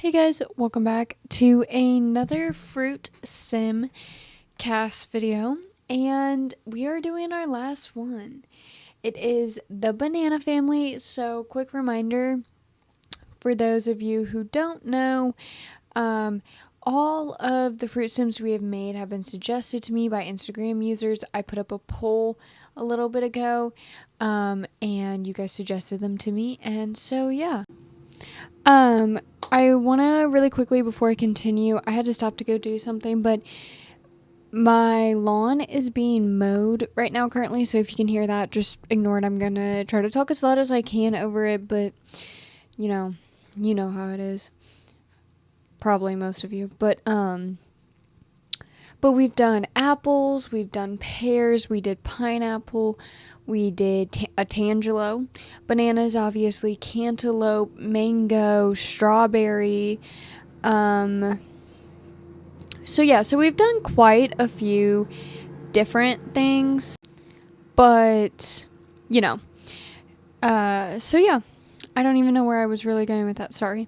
Hey guys, welcome back to another fruit sim cast video, and we are doing our last one. It is the banana family. So quick reminder for those of you who don't know, all of the fruit sims we have made have been suggested to me by Instagram users. I put up a poll a little bit ago, and you guys suggested them to me, and so yeah. I want to really quickly, before I continue, I had to stop to go do something, but my lawn is being mowed right now currently, so if you can hear that, just ignore it. I'm going to try to talk as loud as I can over it, but you know how it is. Probably most of you, but we've done apples, we've done pears, we did pineapple, we did a tangelo, bananas, obviously, cantaloupe, mango, strawberry. So we've done quite a few different things, but I don't even know where I was really going with that. Sorry.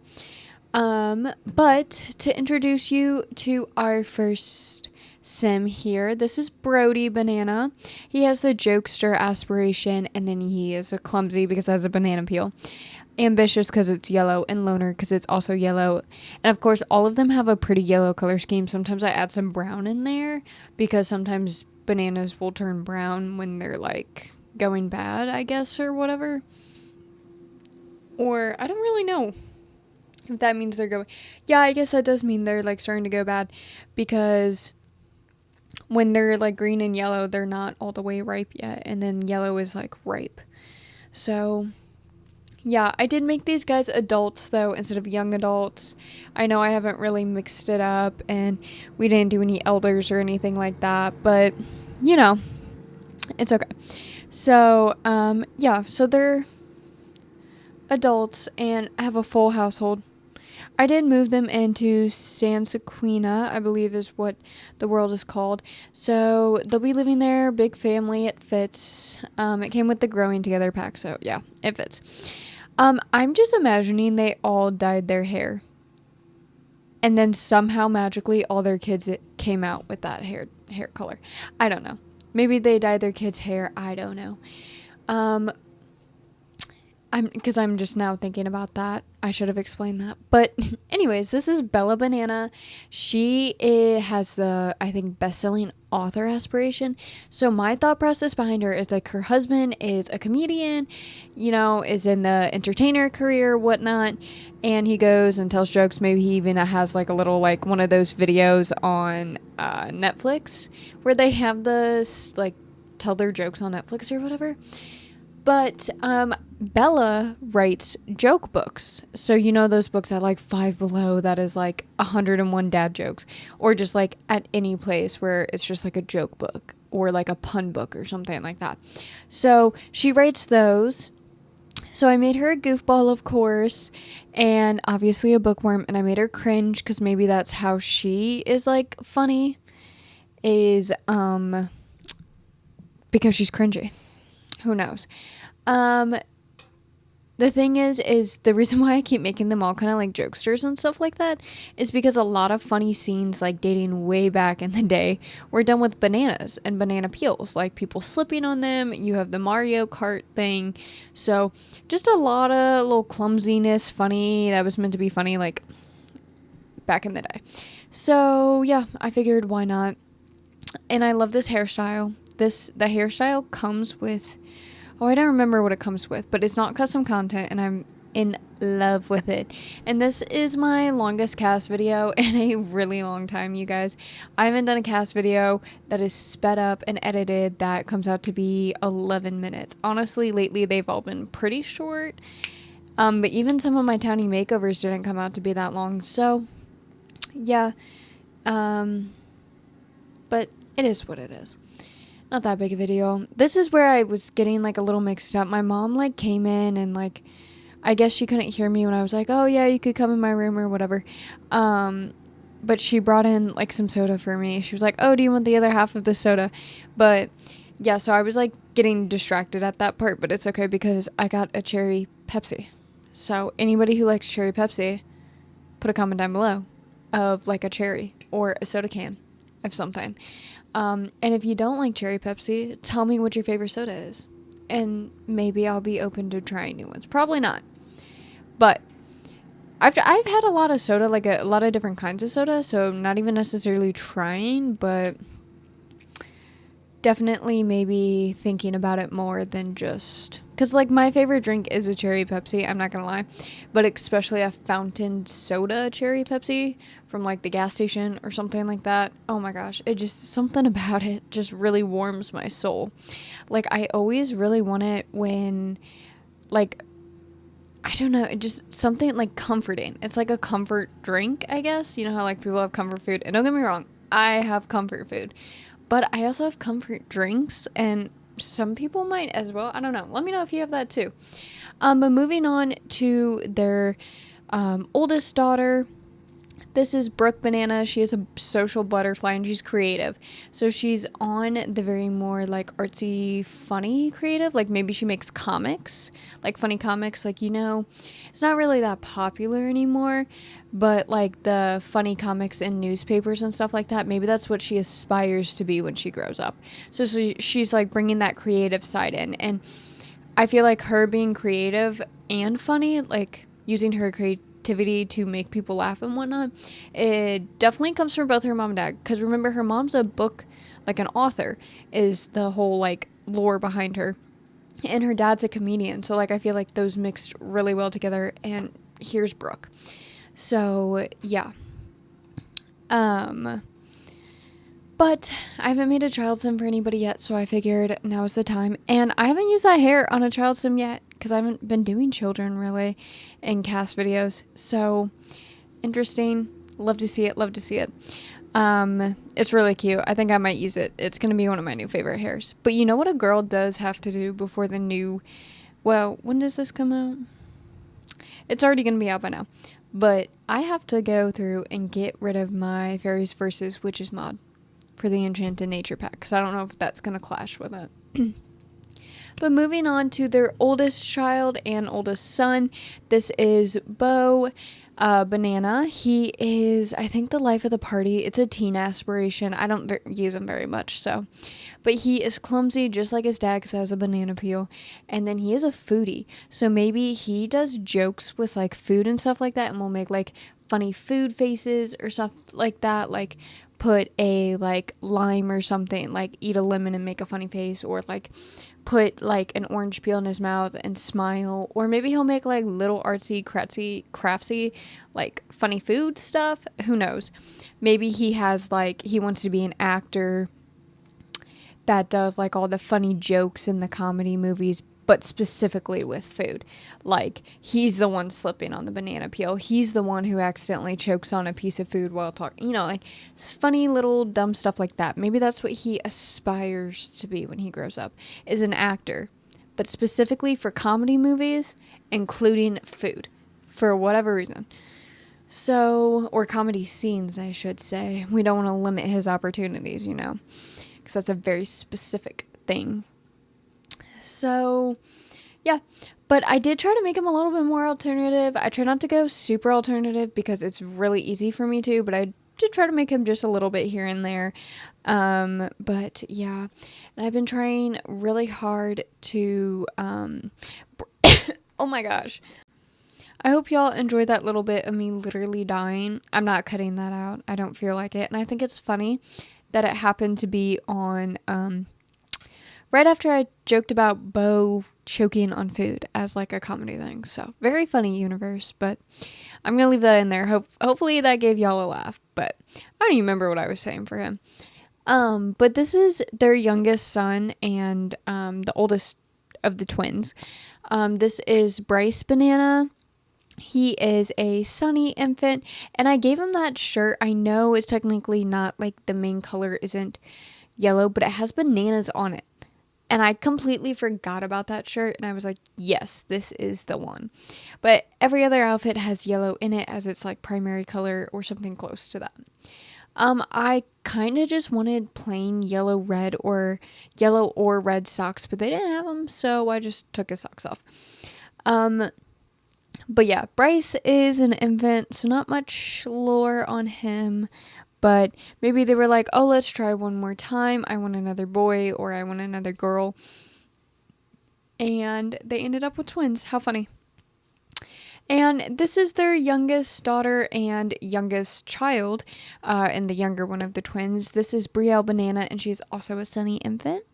But to introduce you to our first sim here, this is Brody Banana. He has the jokester aspiration, and then he is a clumsy because it has a banana peel, ambitious because it's yellow, and loner because it's also yellow. And of course, all of them have a pretty yellow color scheme. Sometimes I add some brown in there because sometimes bananas will turn brown when they're like going bad, I guess, or whatever. Or I don't really know if that means they're going. Yeah, I guess that does mean they're like starting to go bad, because when they're like green and yellow, they're not all the way ripe yet, and then yellow is like ripe. So yeah, I did make these guys adults though instead of young adults. I know I haven't really mixed it up, and we didn't do any elders or anything like that, but it's okay. So so they're adults and have a full household. I did move them into San Sequina, I believe is what the world is called. So they'll be living there, big family, it fits. It came with the growing together pack, so yeah, it fits. I'm just imagining they all dyed their hair, and then somehow magically all their kids came out with that hair color. I don't know. Maybe they dyed their kids' hair. I don't know. I'm just now thinking about that. I should have explained that. But anyways, this is Bella Banana. She has the, I think, best-selling author aspiration. So my thought process behind her is like her husband is a comedian, is in the entertainer career, whatnot. And he goes and tells jokes. Maybe he even has like a little, like one of those videos on Netflix where they have this, like, tell their jokes on Netflix or whatever. But Bella writes joke books. So those books at like Five Below that is like 101 dad jokes, or just like at any place where it's just like a joke book or like a pun book or something like that. So she writes those. So I made her a goofball, of course, and obviously a bookworm, and I made her cringe because maybe that's how she is like funny, is because she's cringy. Who knows? The thing is the reason why I keep making them all kind of like jokesters and stuff like that is because a lot of funny scenes, like dating way back in the day, were done with bananas and banana peels, like people slipping on them. You have the Mario Kart thing. So just a lot of little clumsiness, funny, that was meant to be funny, like back in the day. So yeah, I figured why not. And I love this hairstyle. The hairstyle comes with, I don't remember what it comes with, but it's not custom content, and I'm in love with it. And this is my longest cast video in a really long time, you guys. I haven't done a cast video that is sped up and edited that comes out to be 11 minutes. Honestly, lately they've all been pretty short. But even some of my Townie makeovers didn't come out to be that long. So, yeah. But it is what it is. Not that big a video. This is where I was getting like a little mixed up. My mom like came in and like, I guess she couldn't hear me when I was like, oh yeah, you could come in my room or whatever. But she brought in like some soda for me. She was like, oh, do you want the other half of the soda? But yeah, so I was like getting distracted at that part, but it's okay because I got a cherry Pepsi. So anybody who likes cherry Pepsi, put a comment down below of like a cherry or a soda can of something. And if you don't like cherry Pepsi, tell me what your favorite soda is. And maybe I'll be open to trying new ones. Probably not. But I've had a lot of soda, like a lot of different kinds of soda. So not even necessarily trying, but definitely maybe thinking about it more than just, because like my favorite drink is a cherry Pepsi, I'm not gonna lie, but especially a fountain soda cherry Pepsi from like the gas station or something like that. Oh my gosh, it just, something about it just really warms my soul. Like I always really want it when, like, I don't know, it just something like comforting. It's like a comfort drink, I guess. You know how like people have comfort food, and don't get me wrong, I have comfort food, but I also have comfort drinks, and some people might as well. I don't know. Let me know if you have that too. But moving on to their oldest daughter. This is Brooke Banana. She is a social butterfly and she's creative. So she's on the very more like artsy, funny creative. Like maybe she makes comics, like funny comics. Like, you know, it's not really that popular anymore, but like the funny comics in newspapers and stuff like that, maybe that's what she aspires to be when she grows up. So she's like bringing that creative side in. And I feel like her being creative and funny, like using her creativity to make people laugh and whatnot, it definitely comes from both her mom and dad, because remember, her mom's a book, like an author is the whole like lore behind her, and her dad's a comedian, so like I feel like those mixed really well together. And here's Brooke. So yeah, but I haven't made a child sim for anybody yet, so I figured now is the time. And I haven't used that hair on a child sim yet, because I haven't been doing children really in cast videos. So interesting. Love to see it. Love to see it. It's really cute. I think I might use it. It's going to be one of my new favorite hairs. But you know what a girl does have to do before the new, well, when does this come out? It's already going to be out by now. But I have to go through and get rid of my Fairies versus Witches mod for the Enchanted Nature pack, because I don't know if that's going to clash with it. But moving on to their oldest child and oldest son, this is Bo Banana. He is, I think, the life of the party. It's a teen aspiration. I don't use him very much, so. But he is clumsy, just like his dad, because he has a banana peel. And then he is a foodie. So maybe he does jokes with, like, food and stuff like that, and will make, like, funny food faces or stuff like that. Like, put a, like, lime or something, like, eat a lemon and make a funny face, or, like, put like an orange peel in his mouth and smile. Or maybe he'll make like little artsy craftsy like funny food stuff, who knows. Maybe he has like, he wants to be an actor that does like all the funny jokes in the comedy movies, but specifically with food. Like, he's the one slipping on the banana peel. He's the one who accidentally chokes on a piece of food while talking. You know, like, funny little dumb stuff like that. Maybe that's what he aspires to be when he grows up, is an actor. But specifically for comedy movies, including food, for whatever reason. So, or comedy scenes, I should say. We don't want to limit his opportunities, you know, because that's a very specific thing. So, yeah, but I did try to make him a little bit more alternative. I try not to go super alternative because it's really easy for me to, but I did try to make him just a little bit here and there. But yeah, and I've been trying really hard to, oh my gosh. I hope y'all enjoyed that little bit of me literally dying. I'm not cutting that out. I don't feel like it. And I think it's funny that it happened to be on, right after I joked about Bo choking on food as like a comedy thing. So very funny, universe, but I'm going to leave that in there. Hopefully that gave y'all a laugh, but I don't even remember what I was saying for him. But this is their youngest son and the oldest of the twins. This is Bryce Banana. He is a sunny infant, and I gave him that shirt. I know it's technically not like the main color isn't yellow, but it has bananas on it. And I completely forgot about that shirt, and I was like, yes, this is the one. But every other outfit has yellow in it as its like primary color or something close to that. I kind of just wanted plain yellow or red socks, but they didn't have them, so I just took his socks off. But yeah, Bryce is an infant, so not much lore on him. But maybe they were like, oh, let's try one more time. I want another boy or I want another girl. And they ended up with twins. How funny. And this is their youngest daughter and youngest child, and the younger one of the twins. This is Brielle Banana, and she's also a Sunny infant.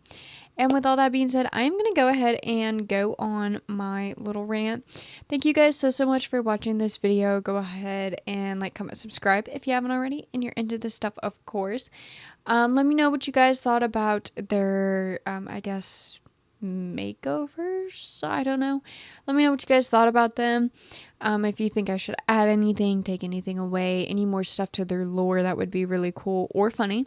And with all that being said, I'm going to go ahead and go on my little rant. Thank you guys so much for watching this video. Go ahead and like, comment, subscribe if you haven't already and you're into this stuff, of course. Let me know what you guys thought about their, I guess, makeovers. I don't know. Let me know what you guys thought about them. If you think I should add anything, take anything away, any more stuff to their lore, that would be really cool or funny.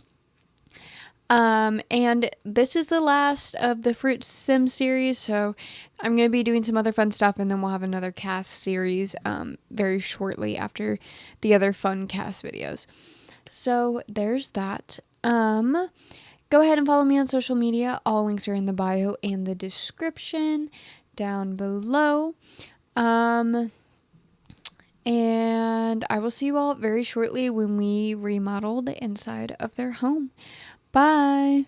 And this is the last of the Fruit Sim series, so I'm going to be doing some other fun stuff, and then we'll have another cast series, very shortly after the other fun cast videos. So there's that. Go ahead and follow me on social media. All links are in the bio and the description down below. And I will see you all very shortly when we remodel the inside of their home. Bye.